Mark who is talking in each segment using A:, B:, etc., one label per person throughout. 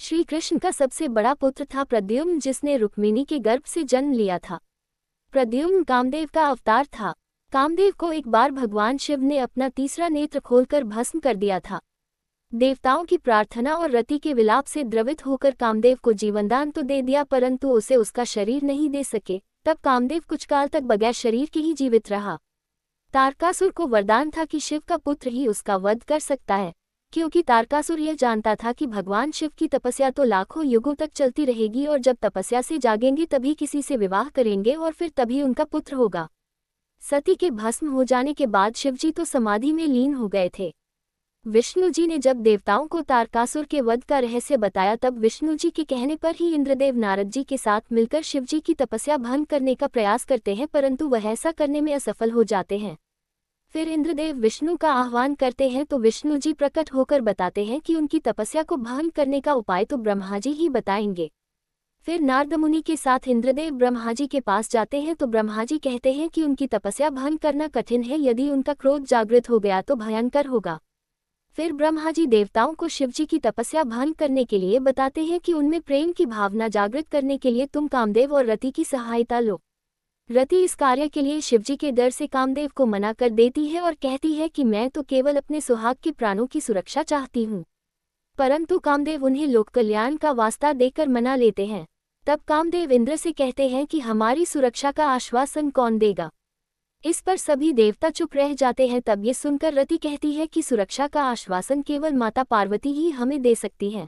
A: श्री कृष्ण का सबसे बड़ा पुत्र था प्रद्युम्न, जिसने रुक्मिणी के गर्भ से जन्म लिया था। प्रद्युम्न कामदेव का अवतार था। कामदेव को एक बार भगवान शिव ने अपना तीसरा नेत्र खोलकर भस्म कर दिया था। देवताओं की प्रार्थना और रति के विलाप से द्रवित होकर कामदेव को जीवनदान तो दे दिया, परंतु उसे उसका शरीर नहीं दे सके। तब कामदेव कुछ काल तक बगैर शरीर के ही जीवित रहा। तारकासुर को वरदान था कि शिव का पुत्र ही उसका वध कर सकता है, क्योंकि तारकासुर यह जानता था कि भगवान शिव की तपस्या तो लाखों युगों तक चलती रहेगी और जब तपस्या से जागेंगे तभी किसी से विवाह करेंगे और फिर तभी उनका पुत्र होगा। सती के भस्म हो जाने के बाद शिवजी तो समाधि में लीन हो गए थे। विष्णु जी ने जब देवताओं को तारकासुर के वध का रहस्य बताया, तब विष्णु जी के कहने पर ही इंद्रदेव नारद जी के साथ मिलकर शिवजी की तपस्या भंग करने का प्रयास करते हैं, परंतु वह ऐसा करने में असफल हो जाते हैं। फिर इंद्रदेव विष्णु का आह्वान करते हैं तो विष्णु जी प्रकट होकर बताते हैं कि उनकी तपस्या को भंग करने का उपाय तो ब्रह्मा जी ही बताएंगे। फिर नारद मुनि के साथ इंद्रदेव ब्रह्मा जी के पास जाते हैं तो ब्रह्मा जी कहते हैं कि उनकी तपस्या भंग करना कठिन है, यदि उनका क्रोध जागृत हो गया तो भयंकर होगा। फिर ब्रह्मा जी देवताओं को शिवजी की तपस्या भंग करने के लिए बताते हैं कि उनमें प्रेम की भावना जागृत करने के लिए तुम कामदेव और रति की सहायता लो। रति इस कार्य के लिए शिवजी के डर से कामदेव को मना कर देती है और कहती है कि मैं तो केवल अपने सुहाग के प्राणों की सुरक्षा चाहती हूँ, परंतु कामदेव उन्हें लोक कल्याण का वास्ता देकर मना लेते हैं। तब कामदेव इंद्र से कहते हैं कि हमारी सुरक्षा का आश्वासन कौन देगा। इस पर सभी देवता चुप रह जाते हैं। तब ये सुनकर रति कहती है कि सुरक्षा का आश्वासन केवल माता पार्वती ही हमें दे सकती हैं।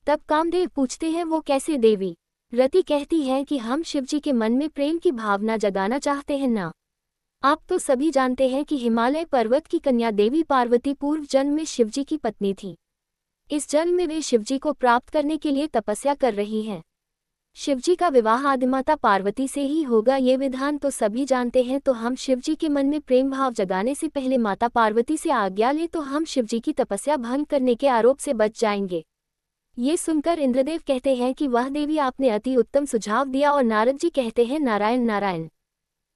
A: तब कामदेव पूछते हैं वो कैसे देवी। रति कहती है कि हम शिवजी के मन में प्रेम की भावना जगाना चाहते हैं ना। आप तो सभी जानते हैं कि हिमालय पर्वत की कन्या देवी पार्वती पूर्व जन्म में शिवजी की पत्नी थी। इस जन्म में वे शिवजी को प्राप्त करने के लिए तपस्या कर रही हैं। शिवजी का विवाह आदिमाता पार्वती से ही होगा, ये विधान तो सभी जानते हैं। तो हम शिवजी के मन में प्रेम भाव जगाने से पहले माता पार्वती से आज्ञा ले तो हम शिवजी की तपस्या भंग करने के आरोप से बच जाएंगे। ये सुनकर इंद्रदेव कहते हैं कि वह देवी आपने अति उत्तम सुझाव दिया, और नारद जी कहते हैं नारायण नारायण।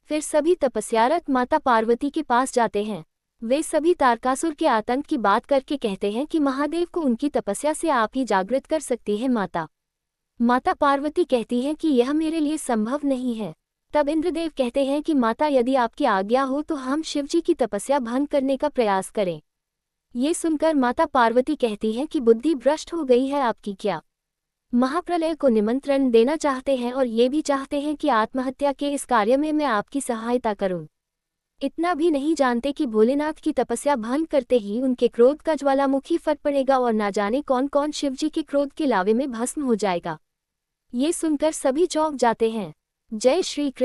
A: फिर सभी तपस्यारत माता पार्वती के पास जाते हैं। वे सभी तारकासुर के आतंक की बात करके कहते हैं कि महादेव को उनकी तपस्या से आप ही जागृत कर सकती हैं माता पार्वती कहती हैं कि यह मेरे लिए संभव नहीं है। तब इंद्रदेव कहते हैं कि माता यदि आपकी आज्ञा हो तो हम शिवजी की तपस्या भंग करने का प्रयास करें। ये सुनकर माता पार्वती कहती हैं कि बुद्धि भ्रष्ट हो गई है आपकी क्या। महाप्रलय को निमंत्रण देना चाहते हैं और ये भी चाहते हैं कि आत्महत्या के इस कार्य में मैं आपकी सहायता करूं। इतना भी नहीं जानते कि भोलेनाथ की तपस्या भंग करते ही उनके क्रोध का ज्वालामुखी फट पड़ेगा और ना जाने कौन कौन शिवजी के क्रोध के लावे में भस्म हो जाएगा। ये सुनकर सभी चौंक जाते हैं। जय श्री कृष्ण।